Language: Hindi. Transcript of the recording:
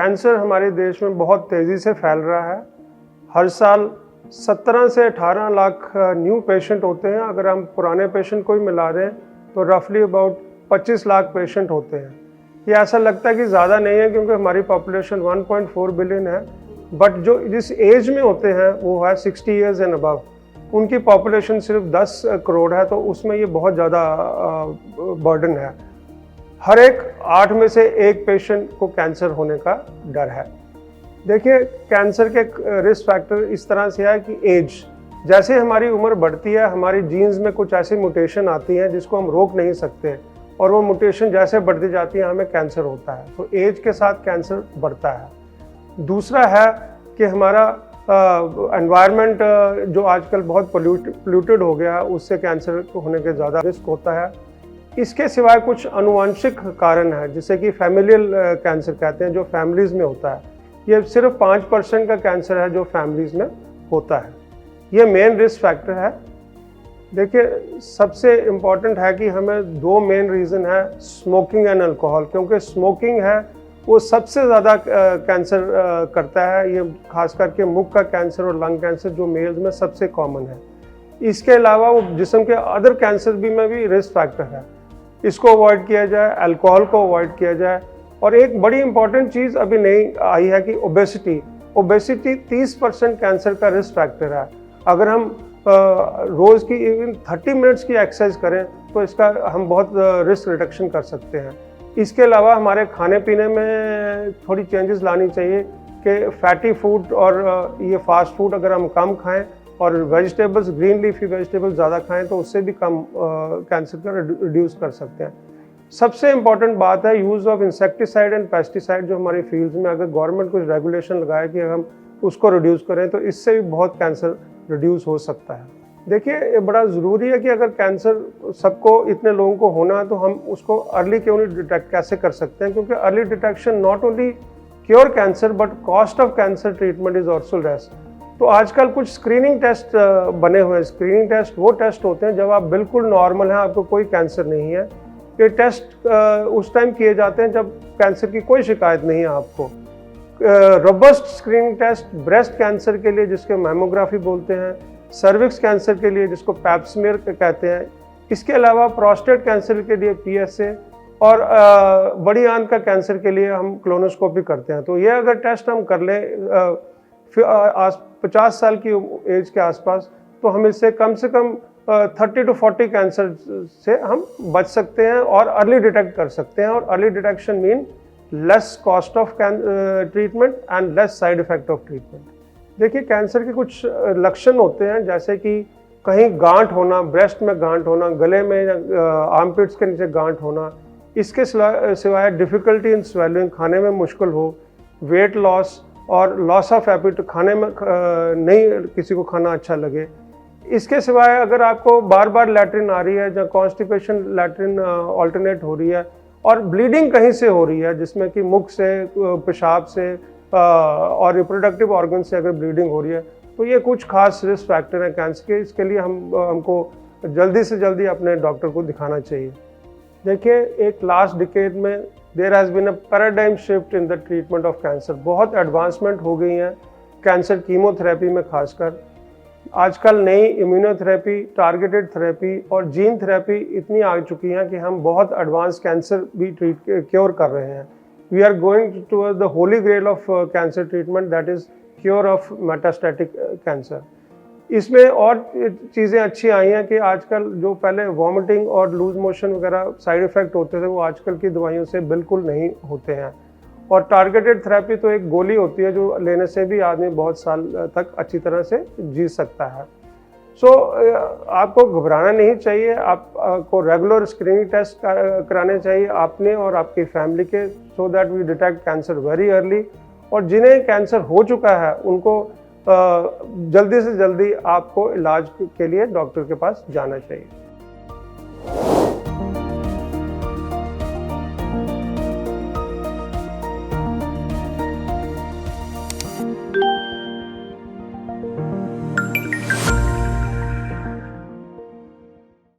कैंसर हमारे देश में बहुत तेज़ी से फैल रहा है। हर साल 17 से 18 लाख न्यू पेशेंट होते हैं। अगर हम पुराने पेशेंट को ही मिला दें तो रफली अबाउट 25 लाख पेशेंट होते हैं। ये ऐसा लगता है कि ज़्यादा नहीं है क्योंकि हमारी पॉपुलेशन 1.4 बिलियन है, बट जो जिस एज में होते हैं वो है 60 ईयर्स एंड अबव। उनकी पॉपुलेशन सिर्फ 10 करोड़ है, तो उसमें ये बहुत ज़्यादा बर्डन है। हर एक 8 में से एक पेशेंट को कैंसर होने का डर है। देखिए, कैंसर के रिस्क फैक्टर इस तरह से है कि एज, जैसे हमारी उम्र बढ़ती है हमारी जीन्स में कुछ ऐसी म्यूटेशन आती हैं जिसको हम रोक नहीं सकते, और वो म्यूटेशन जैसे बढ़ती जाती है हमें कैंसर होता है। तो एज के साथ कैंसर बढ़ता है। दूसरा है कि हमारा एनवायरनमेंट जो आजकल बहुत पोल्यूटेड हो गया है, उससे कैंसर होने के ज़्यादा रिस्क होता है। इसके सिवाय कुछ आनुवंशिक कारण है, जिसे कि फैमिलियल कैंसर कहते हैं, जो फैमिलीज़ में होता है। ये सिर्फ 5% का कैंसर है जो फैमिलीज़ में होता है। ये मेन रिस्क फैक्टर है। देखिए, सबसे इम्पॉर्टेंट है कि हमें 2 मेन रीज़न है, स्मोकिंग एंड अल्कोहल, क्योंकि स्मोकिंग है वो सबसे ज़्यादा कैंसर करता है। ये खास करके मुख का कैंसर और लंग कैंसर जो मेल्स में सबसे कॉमन है। इसके अलावा वो जिस्म के अदर कैंसर में भी रिस्क फैक्टर है। इसको अवॉइड किया जाए, अल्कोहल को अवॉइड किया जाए। और एक बड़ी इंपॉर्टेंट चीज़ अभी नई आई है कि ओबेसिटी 30% कैंसर का रिस्क फैक्टर है। अगर हम रोज़ की इवन 30 मिनट्स की एक्सरसाइज करें तो इसका हम बहुत रिस्क रिडक्शन कर सकते हैं। इसके अलावा हमारे खाने पीने में थोड़ी चेंजेस लानी चाहिए कि फैटी फूड और ये फास्ट फूड अगर हम कम खाएं और वेजिटेबल्स, ग्रीन लीफी वेजिटेबल्स ज़्यादा खाएं तो उससे भी कम कैंसर का रिड्यूस कर सकते हैं। सबसे इम्पॉर्टेंट बात है use of insecticide and pesticide, जो हमारी फील्ड्स में अगर गवर्नमेंट कुछ रेगुलेशन लगाए कि हम उसको रिड्यूस करें तो इससे भी बहुत कैंसर रिड्यूस हो सकता है। देखिए, ये बड़ा ज़रूरी है कि अगर कैंसर सबको, इतने लोगों को होना है तो हम उसको अर्ली क्यों नहीं डिटेक्ट कैसे कर सकते हैं, क्योंकि early detection not only cure cancer but cost of cancer treatment is also less. तो आजकल कुछ स्क्रीनिंग टेस्ट बने हुए हैं। स्क्रीनिंग टेस्ट वो टेस्ट होते हैं जब आप बिल्कुल नॉर्मल हैं, आपको कोई कैंसर नहीं है। ये टेस्ट उस टाइम किए जाते हैं जब कैंसर की कोई शिकायत नहीं है आपको। Robust screening test breast cancer के लिए, जिसके मैमोग्राफी बोलते हैं, सर्विक्स कैंसर के लिए जिसको पैप्समियर कहते हैं, इसके अलावा प्रोस्टेट कैंसर के लिए PSA, और बड़ी आंत का कैंसर के लिए हम कोलोनोस्कोपी करते हैं। तो ये अगर टेस्ट हम कर लें 50 साल की एज के आसपास, तो हम इससे कम से कम 30 to 40 कैंसर से हम बच सकते हैं और अर्ली डिटेक्ट कर सकते हैं। और early detection mean less cost of treatment and less side effect of treatment. देखिए, कैंसर के कुछ लक्षण होते हैं, जैसे कि कहीं गांठ होना, ब्रेस्ट में गांठ होना, गले में, आर्मपिट्स के नीचे गांठ होना। इसके सिवाय डिफ़िकल्टी इन स्वेलिंग, खाने में मुश्किल हो, वेट लॉस और लॉस ऑफ एपिटाइट, खाने में नहीं किसी को खाना अच्छा लगे। इसके सिवाय अगर आपको बार बार लैट्रिन आ रही है या कॉन्स्टिपेशन, लैट्रिन ऑल्टरनेट हो रही है और ब्लीडिंग कहीं से हो रही है, जिसमें कि मुख से, पेशाब से और रिप्रोडक्टिव ऑर्गन से अगर ब्लीडिंग हो रही है, तो ये कुछ खास रिस्क फैक्टर हैं कैंसर के। इसके लिए हमको जल्दी से जल्दी अपने डॉक्टर को दिखाना चाहिए। देखिए, एक लास्ट डिकेड में there has been a paradigm shift in the treatment of cancer. बहुत एडवांसमेंट हो गई हैं कैंसर कीमोथेरेपी में। खासकर आजकल नई इम्यूनोथेरेपी, टारगेटेड थेरेपी और जीन थेरेपी इतनी आ चुकी हैं कि हम बहुत एडवांस कैंसर भी क्योर कर रहे हैं। We are going towards the holy grail of cancer treatment, that is cure of metastatic cancer. इसमें और चीज़ें अच्छी आई हैं कि आजकल जो पहले वॉमिटिंग और लूज मोशन वगैरह साइड इफ़ेक्ट होते थे, वो आजकल की दवाइयों से बिल्कुल नहीं होते हैं। और टारगेटेड थेरेपी तो एक गोली होती है जो लेने से भी आदमी बहुत साल तक अच्छी तरह से जी सकता है। सो आपको घबराना नहीं चाहिए। आपको रेगुलर स्क्रीनिंग टेस्ट कराने चाहिए आपने और आपकी फैमिली के, so that we detect cancer very early. और जिन्हें कैंसर हो चुका है उनको जल्दी से जल्दी आपको इलाज के लिए डॉक्टर के पास जाना चाहिए।